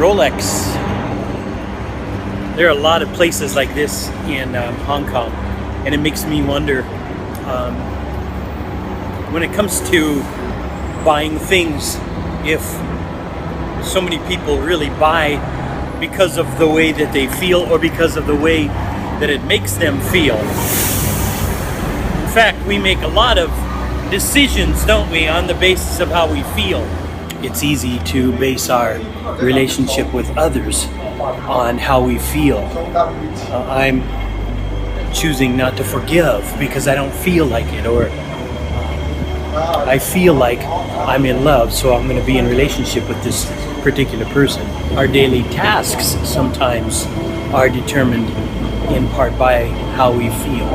Rolex. There are a lot of places like this in Hong Kong, and it makes me wonder, when it comes to buying things, if so many people really buy because of the way that they feel or because of the way that it makes them feel. In fact, we make a lot of decisions, don't we, on the basis of how we feel. It's easy to base our relationship with others on how we feel. I'm choosing not to forgive because I don't feel like it, or I feel like I'm in love, so I'm going to be in relationship with this particular person. Our daily tasks sometimes are determined in part by how we feel.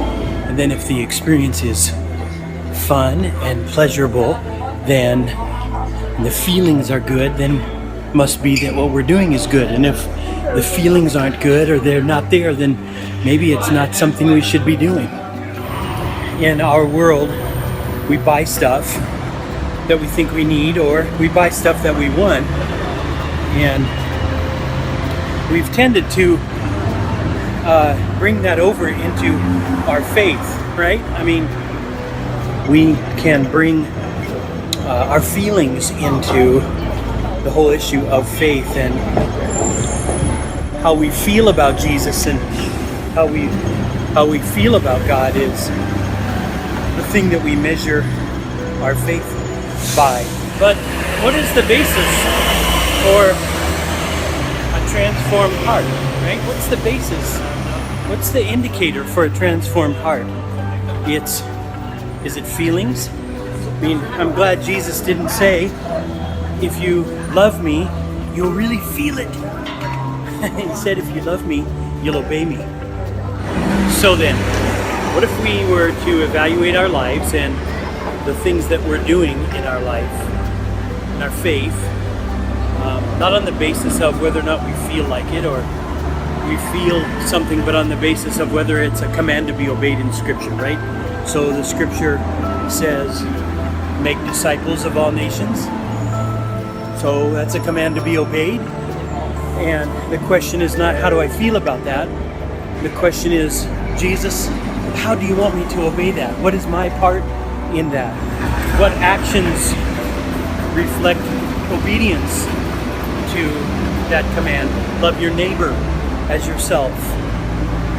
And then if the experience is fun and pleasurable, then the feelings are good, then must be that what we're doing is good. And if the feelings aren't good or they're not there, then maybe it's not something we should be doing. In our world, we buy stuff that we think we need, or we buy stuff that we want, and we've tended to bring that over into our faith, right? I mean, we can bring our feelings into the whole issue of faith, and how we feel about Jesus and how we feel about God is the thing that we measure our faith by. But what is the basis for a transformed heart, right? What's the basis? What's the indicator for a transformed heart? Is it feelings? I mean, I'm glad Jesus didn't say, if you love me, you'll really feel it. He said, if you love me, you'll obey me. So then, what if we were to evaluate our lives and the things that we're doing in our life, in our faith, not on the basis of whether or not we feel like it or we feel something, but on the basis of whether it's a command to be obeyed in Scripture, right? So the Scripture says, make disciples of all nations. So that's a command to be obeyed. And the question is not, how do I feel about that? The question is, Jesus, how do you want me to obey that? What is my part in that? What actions reflect obedience to that command? Love your neighbor as yourself.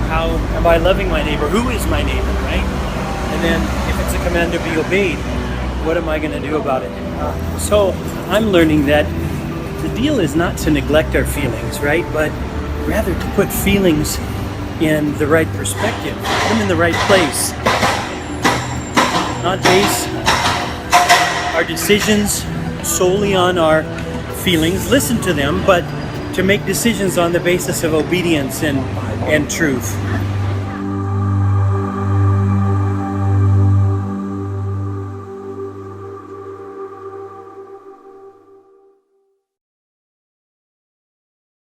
How am I loving my neighbor? Who is my neighbor, right? And then if it's a command to be obeyed, what am I going to do about it? So I'm learning that the deal is not to neglect our feelings, right? But rather to put feelings in the right perspective, put them in the right place. Not base our decisions solely on our feelings, listen to them, but to make decisions on the basis of obedience and truth.